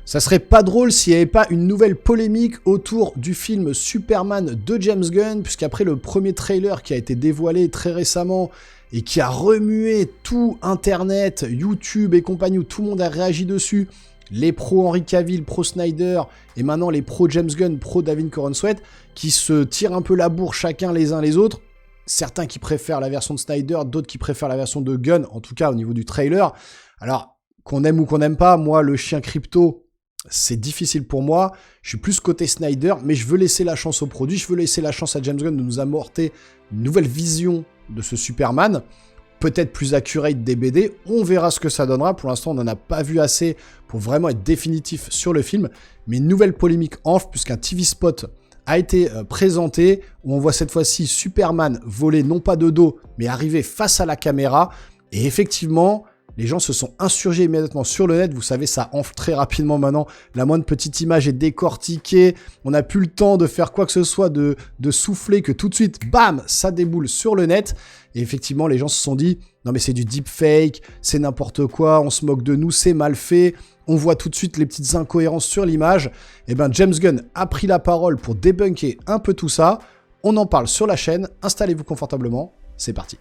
Ça serait pas drôle s'il n'y avait pas une nouvelle polémique autour du film Superman de James Gunn, puisqu'après le premier trailer qui a été dévoilé très récemment et qui a remué tout Internet, YouTube et compagnie, où tout le monde a réagi dessus, les pros Henry Cavill, pro Snyder, et maintenant les pros James Gunn, pro David Corenswet, qui se tirent un peu la bourre chacun les uns les autres. Certains qui préfèrent la version de Snyder, d'autres qui préfèrent la version de Gunn, en tout cas au niveau du trailer. Alors, qu'on aime ou qu'on n'aime pas, moi, le chien crypto, c'est difficile pour moi. Je suis plus côté Snyder, mais je veux laisser la chance au produit, je veux laisser la chance à James Gunn de nous apporter une nouvelle vision de ce Superman, peut-être plus accurate des BD. On verra ce que ça donnera. Pour l'instant, on n'en a pas vu assez pour vraiment être définitif sur le film. Mais une nouvelle polémique enfle, puisqu'un TV spot a été présenté, où on voit cette fois-ci Superman voler non pas de dos, mais arriver face à la caméra. Et effectivement, les gens se sont insurgés immédiatement sur le net. Vous savez, ça enfle très rapidement maintenant. La moindre petite image est décortiquée. On n'a plus le temps de faire quoi que ce soit, de souffler, que tout de suite, bam, ça déboule sur le net. Et effectivement, les gens se sont dit, non mais c'est du deepfake, c'est n'importe quoi, on se moque de nous, c'est mal fait. On voit tout de suite les petites incohérences sur l'image. Et bien, James Gunn a pris la parole pour débunker un peu tout ça. On en parle sur la chaîne. Installez-vous confortablement. C'est parti.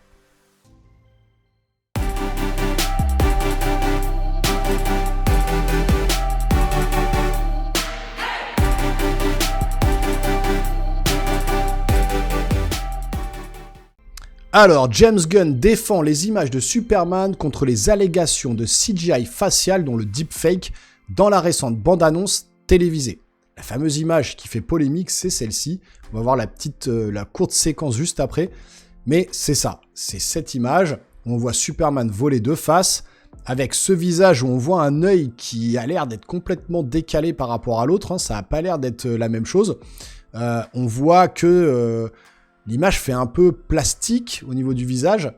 Alors, James Gunn défend les images de Superman contre les allégations de CGI facial, dont le deepfake, dans la récente bande-annonce télévisée. La fameuse image qui fait polémique, c'est celle-ci. On va voir la courte séquence juste après. Mais c'est ça, c'est cette image où on voit Superman voler de face, avec ce visage où on voit un œil qui a l'air d'être complètement décalé par rapport à l'autre. Ça n'a pas l'air d'être la même chose. On voit que... l'image fait un peu plastique au niveau du visage.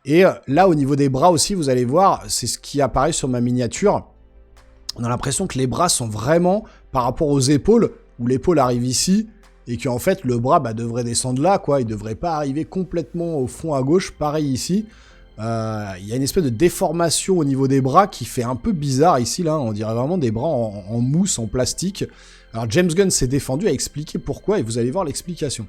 Et là, au niveau des bras aussi, vous allez voir, c'est ce qui apparaît sur ma miniature. On a l'impression que les bras sont vraiment par rapport aux épaules, où l'épaule arrive ici, et qu'en fait, le bras devrait descendre là, quoi. Il ne devrait pas arriver complètement au fond à gauche, pareil ici. Il y a une espèce de déformation au niveau des bras qui fait un peu bizarre ici, là. On dirait vraiment des bras en mousse, en plastique. Alors, James Gunn s'est défendu à expliquer pourquoi, et vous allez voir l'explication.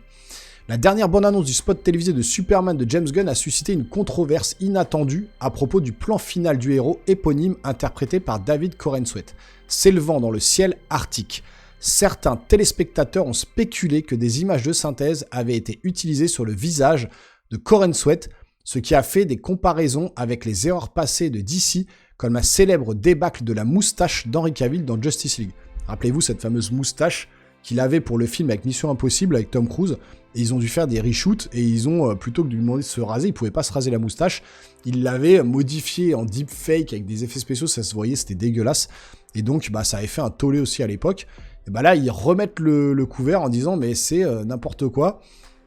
La dernière bande-annonce du spot télévisé de Superman de James Gunn a suscité une controverse inattendue à propos du plan final du héros éponyme interprété par David Corenswet, s'élevant dans le ciel arctique. Certains téléspectateurs ont spéculé que des images de synthèse avaient été utilisées sur le visage de Corenswet, ce qui a fait des comparaisons avec les erreurs passées de DC, comme la célèbre débâcle de la moustache d'Henry Cavill dans Justice League. Rappelez-vous cette fameuse moustache qu'il avait pour le film avec Mission Impossible avec Tom Cruise, et ils ont dû faire des reshoots, et ils ont, plutôt que de lui demander de se raser, il pouvait pas se raser la moustache, ils l'avaient modifié en deepfake avec des effets spéciaux, ça se voyait, c'était dégueulasse, et donc ça avait fait un tollé aussi à l'époque. Et là, ils remettent le couvert en disant, mais c'est n'importe quoi,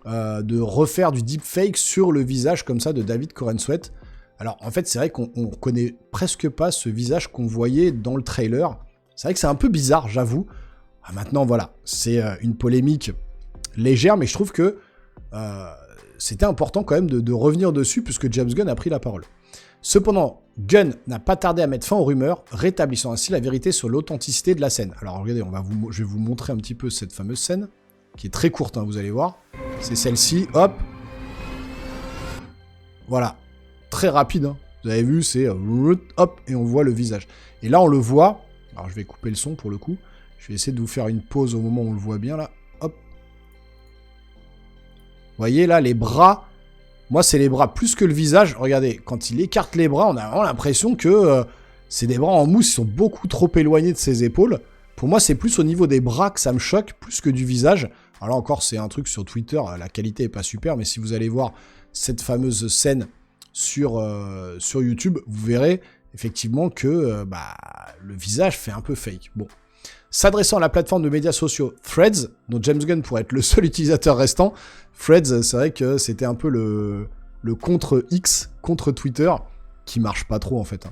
de refaire du deepfake sur le visage comme ça de David Corenswet. Alors en fait, c'est vrai qu'on connaît presque pas ce visage qu'on voyait dans le trailer. C'est vrai que c'est un peu bizarre, j'avoue. Maintenant, voilà, c'est une polémique légère, mais je trouve que c'était important quand même de revenir dessus, puisque James Gunn a pris la parole. Cependant, Gunn n'a pas tardé à mettre fin aux rumeurs, rétablissant ainsi la vérité sur l'authenticité de la scène. Alors regardez, je vais vous montrer un petit peu cette fameuse scène, qui est très courte, vous allez voir. C'est celle-ci, hop. Voilà, très rapide, vous avez vu, c'est hop, et on voit le visage. Et là, on le voit, alors je vais couper le son pour le coup, je vais essayer de vous faire une pause au moment où on le voit bien, là. Hop. Vous voyez, là, les bras. Moi, c'est les bras plus que le visage. Regardez, quand il écarte les bras, on a vraiment l'impression que c'est des bras en mousse. Ils sont beaucoup trop éloignés de ses épaules. Pour moi, c'est plus au niveau des bras que ça me choque, plus que du visage. Alors là encore, c'est un truc sur Twitter. La qualité est pas super, mais si vous allez voir cette fameuse scène sur YouTube, vous verrez effectivement que le visage fait un peu fake. Bon. S'adressant à la plateforme de médias sociaux Threads, dont James Gunn pourrait être le seul utilisateur restant, Threads, c'est vrai que c'était un peu le contre X, contre Twitter, qui marche pas trop en fait.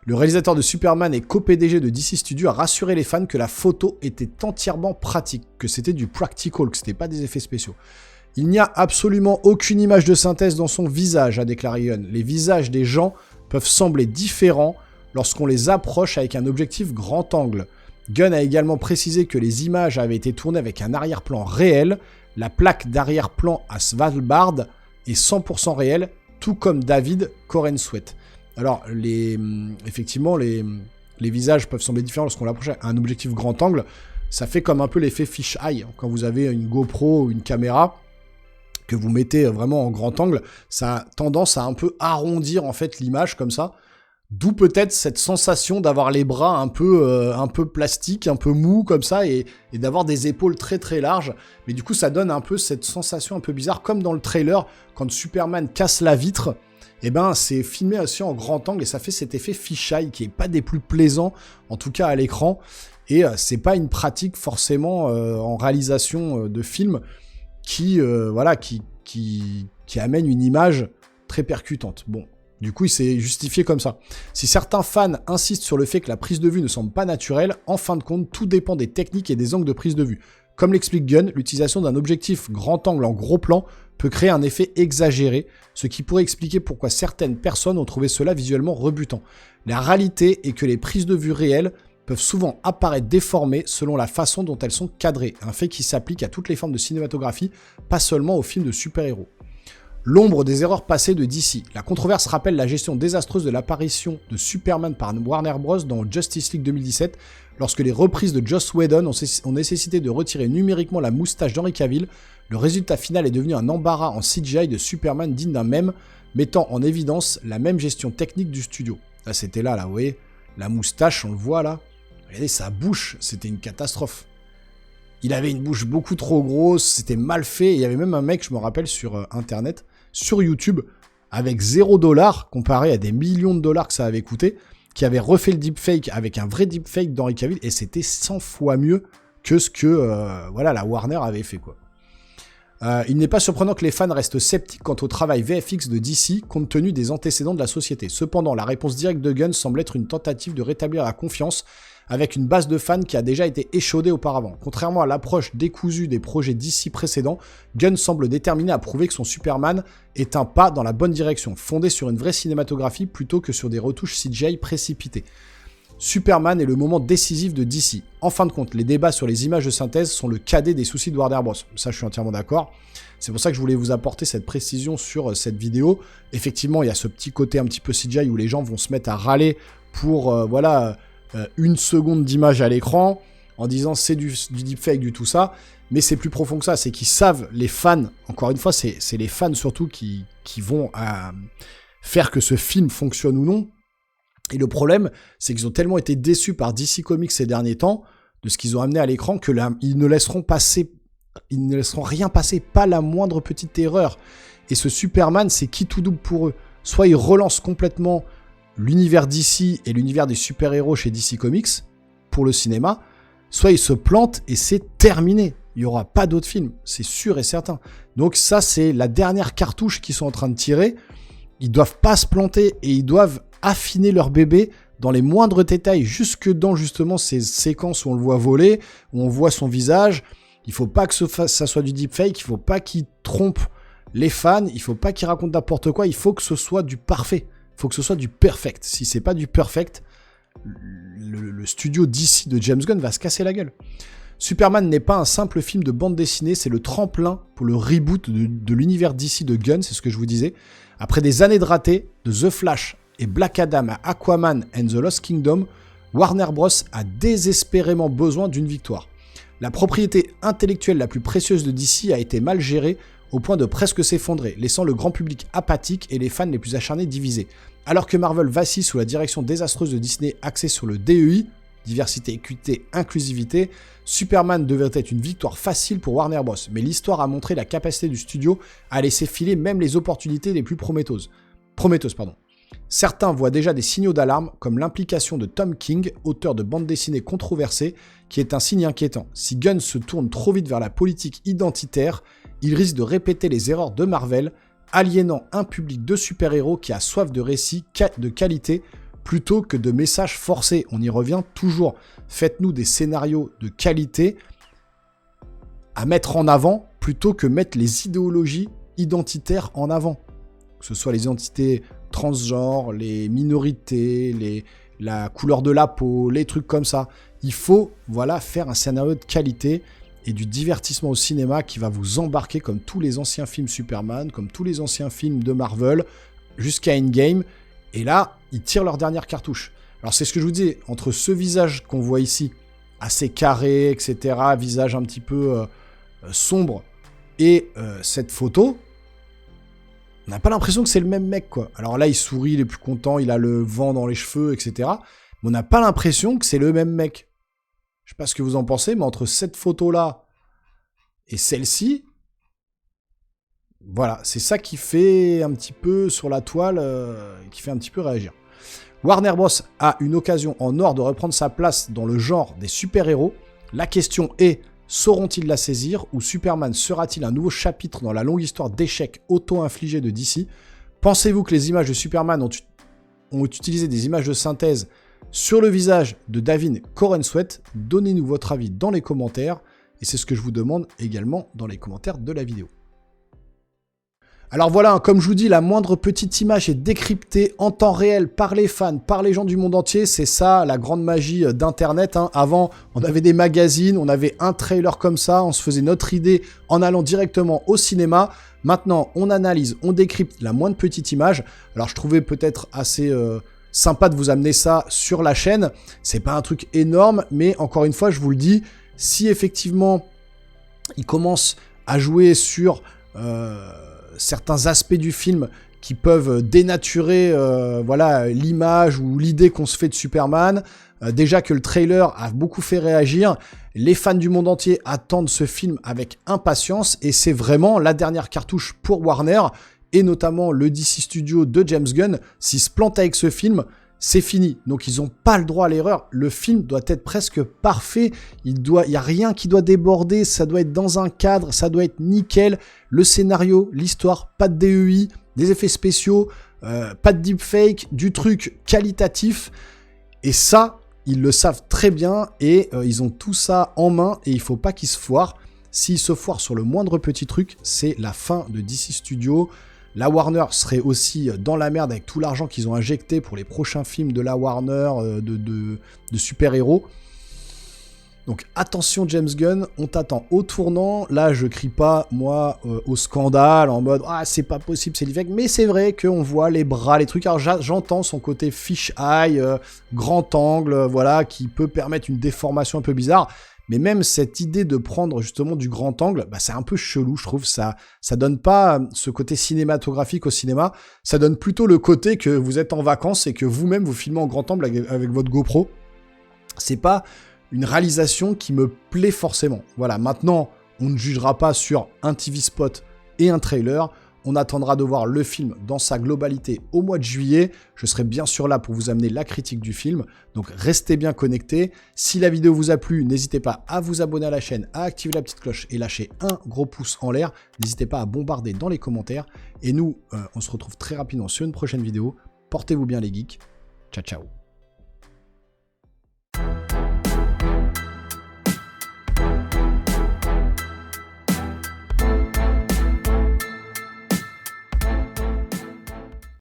Le réalisateur de Superman et co-PDG de DC Studios a rassuré les fans que la photo était entièrement pratique, que c'était du practical, que c'était pas des effets spéciaux. Il n'y a absolument aucune image de synthèse dans son visage, a déclaré Gunn. Les visages des gens peuvent sembler différents lorsqu'on les approche avec un objectif grand angle. Gunn a également précisé que les images avaient été tournées avec un arrière-plan réel. La plaque d'arrière-plan à Svalbard est 100% réelle, tout comme David Corenswet. Alors, effectivement, les visages peuvent sembler différents lorsqu'on l'approche à un objectif grand angle. Ça fait comme un peu l'effet fish-eye. Quand vous avez une GoPro ou une caméra que vous mettez vraiment en grand angle, ça a tendance à un peu arrondir en fait l'image comme ça. D'où peut-être cette sensation d'avoir les bras un peu plastiques, un peu mous comme ça, et d'avoir des épaules très très larges. Mais du coup, ça donne un peu cette sensation un peu bizarre, comme dans le trailer, quand Superman casse la vitre, et ben c'est filmé aussi en grand angle, et ça fait cet effet fisheye qui est pas des plus plaisants, en tout cas à l'écran. Et c'est pas une pratique forcément en réalisation de film qui amène une image très percutante. Bon. Du coup, il s'est justifié comme ça. Si certains fans insistent sur le fait que la prise de vue ne semble pas naturelle, en fin de compte, tout dépend des techniques et des angles de prise de vue. Comme l'explique Gunn, l'utilisation d'un objectif grand angle en gros plan peut créer un effet exagéré, ce qui pourrait expliquer pourquoi certaines personnes ont trouvé cela visuellement rebutant. La réalité est que les prises de vue réelles peuvent souvent apparaître déformées selon la façon dont elles sont cadrées, un fait qui s'applique à toutes les formes de cinématographie, pas seulement aux films de super-héros. L'ombre des erreurs passées de DC. La controverse rappelle la gestion désastreuse de l'apparition de Superman par Warner Bros. Dans Justice League 2017, lorsque les reprises de Joss Whedon ont nécessité de retirer numériquement la moustache d'Henry Cavill. Le résultat final est devenu un embarras en CGI de Superman digne d'un mème, mettant en évidence la même gestion technique du studio. Là, c'était là, vous voyez, la moustache, on le voit là. Regardez sa bouche, c'était une catastrophe. Il avait une bouche beaucoup trop grosse, c'était mal fait. Il y avait même un mec, je me rappelle, sur Internet, sur YouTube, avec $0 comparé à des millions de dollars que ça avait coûté, qui avait refait le deepfake avec un vrai deepfake d'Henry Cavill, et c'était 100 fois mieux que ce que la Warner avait fait, quoi. Il n'est pas surprenant que les fans restent sceptiques quant au travail VFX de DC, compte tenu des antécédents de la société. Cependant, la réponse directe de Gunn semble être une tentative de rétablir la confiance avec une base de fans qui a déjà été échaudée auparavant. Contrairement à l'approche décousue des projets DC précédents, Gunn semble déterminé à prouver que son Superman est un pas dans la bonne direction, fondé sur une vraie cinématographie plutôt que sur des retouches CGI précipitées. Superman est le moment décisif de DC. En fin de compte, les débats sur les images de synthèse sont le cadet des soucis de Warner Bros. Ça, je suis entièrement d'accord. C'est pour ça que je voulais vous apporter cette précision sur cette vidéo. Effectivement, il y a ce petit côté un petit peu CGI où les gens vont se mettre à râler pour, une seconde d'image à l'écran, en disant c'est du deepfake, du tout ça. Mais c'est plus profond que ça, c'est qu'ils savent, les fans, encore une fois, c'est les fans surtout qui vont faire que ce film fonctionne ou non. Et le problème, c'est qu'ils ont tellement été déçus par DC Comics ces derniers temps, de ce qu'ils ont amené à l'écran, que là, ils ne laisseront rien passer, pas la moindre petite erreur. Et ce Superman, c'est qui tout double pour eux. Soit ils relancent complètement l'univers DC et l'univers des super-héros chez DC Comics, pour le cinéma, soit ils se plantent et c'est terminé. Il n'y aura pas d'autres films, c'est sûr et certain. Donc ça, c'est la dernière cartouche qu'ils sont en train de tirer. Ils doivent pas se planter et ils doivent affiner leur bébé dans les moindres détails, jusque dans justement ces séquences où on le voit voler, où on voit son visage. Il faut pas que ça soit du deepfake, il faut pas qu'il trompe les fans, il faut pas qu'il raconte n'importe quoi, il faut que ce soit du parfait, il faut que ce soit du perfect. Si c'est pas du perfect, le studio DC de James Gunn va se casser la gueule. Superman n'est pas un simple film de bande dessinée, c'est le tremplin pour le reboot de l'univers DC de Gunn, c'est ce que je vous disais. Après des années de ratés, de The Flash et Black Adam à Aquaman and the Lost Kingdom, Warner Bros. A désespérément besoin d'une victoire. La propriété intellectuelle la plus précieuse de DC a été mal gérée au point de presque s'effondrer, laissant le grand public apathique et les fans les plus acharnés divisés. Alors que Marvel vacille sous la direction désastreuse de Disney axée sur le DEI, diversité, équité, inclusivité, Superman devait être une victoire facile pour Warner Bros. Mais l'histoire a montré la capacité du studio à laisser filer même les opportunités les plus prometteuses. Certains voient déjà des signaux d'alarme, comme l'implication de Tom King, auteur de bande dessinée controversée, qui est un signe inquiétant. Si Gunn se tourne trop vite vers la politique identitaire, il risque de répéter les erreurs de Marvel, aliénant un public de super-héros qui a soif de récits de qualité, plutôt que de messages forcés. On y revient toujours. Faites-nous des scénarios de qualité à mettre en avant, plutôt que mettre les idéologies identitaires en avant. Que ce soit les identités transgenres, les minorités, la couleur de la peau, les trucs comme ça. Il faut, voilà, faire un scénario de qualité et du divertissement au cinéma qui va vous embarquer comme tous les anciens films Superman, comme tous les anciens films de Marvel, jusqu'à Endgame. Et là, ils tirent leur dernière cartouche. Alors c'est ce que je vous dis, entre ce visage qu'on voit ici, assez carré, etc., visage un petit peu sombre, et cette photo, on n'a pas l'impression que c'est le même mec, quoi. Alors là, il sourit, il est plus content, il a le vent dans les cheveux, etc. Mais on n'a pas l'impression que c'est le même mec. Je sais pas ce que vous en pensez, mais entre cette photo-là et celle-ci, voilà, c'est ça qui fait un petit peu sur la toile, qui fait un petit peu réagir. Warner Bros. A une occasion en or de reprendre sa place dans le genre des super-héros. La question est, sauront-ils la saisir ou Superman sera-t-il un nouveau chapitre dans la longue histoire d'échecs auto-infligés de DC? Pensez-vous que les images de Superman ont utilisé des images de synthèse sur le visage de David Corenswet? Donnez-nous votre avis dans les commentaires et c'est ce que je vous demande également dans les commentaires de la vidéo. Alors voilà, comme je vous dis, la moindre petite image est décryptée en temps réel par les fans, par les gens du monde entier. C'est ça, la grande magie d'Internet. Avant, on avait des magazines, on avait un trailer comme ça, on se faisait notre idée en allant directement au cinéma. Maintenant, on analyse, on décrypte la moindre petite image. Alors, je trouvais peut-être assez sympa de vous amener ça sur la chaîne. C'est pas un truc énorme, mais encore une fois, je vous le dis, si effectivement, il commence à jouer sur certains aspects du film qui peuvent dénaturer voilà, l'image ou l'idée qu'on se fait de Superman. Déjà que le trailer a beaucoup fait réagir, les fans du monde entier attendent ce film avec impatience et c'est vraiment la dernière cartouche pour Warner et notamment le DC Studio de James Gunn. S'ils se plantent avec ce film, c'est fini. Donc ils n'ont pas le droit à l'erreur. Le film doit être presque parfait. Il y a rien qui doit déborder. Ça doit être dans un cadre. Ça doit être nickel. Le scénario, l'histoire, pas de DEI, des effets spéciaux, pas de deepfake, du truc qualitatif. Et ça, ils le savent très bien et ils ont tout ça en main et il faut pas qu'ils se foirent. S'ils se foirent sur le moindre petit truc, c'est la fin de DC Studio. La Warner serait aussi dans la merde avec tout l'argent qu'ils ont injecté pour les prochains films de la Warner, de super-héros. Donc attention James Gunn, on t'attend au tournant. Là, je crie pas, moi, au scandale, en mode « Ah, c'est pas possible, c'est l'effet ». Mais c'est vrai qu'on voit les bras, les trucs. Alors j'entends son côté fish-eye, grand angle, voilà, qui peut permettre une déformation un peu bizarre. Mais même cette idée de prendre justement du grand angle, bah, c'est un peu chelou, je trouve. Ça donne pas ce côté cinématographique au cinéma. Ça donne plutôt le côté que vous êtes en vacances et que vous-même vous filmez en grand angle avec votre GoPro. C'est pas une réalisation qui me plaît forcément. Voilà, maintenant, on ne jugera pas sur un TV spot et un trailer. On attendra de voir le film dans sa globalité au mois de juillet. Je serai bien sûr là pour vous amener la critique du film. Donc restez bien connectés. Si la vidéo vous a plu, n'hésitez pas à vous abonner à la chaîne, à activer la petite cloche et lâcher un gros pouce en l'air. N'hésitez pas à bombarder dans les commentaires. Et nous, on se retrouve très rapidement sur une prochaine vidéo. Portez-vous bien les geeks. Ciao, ciao.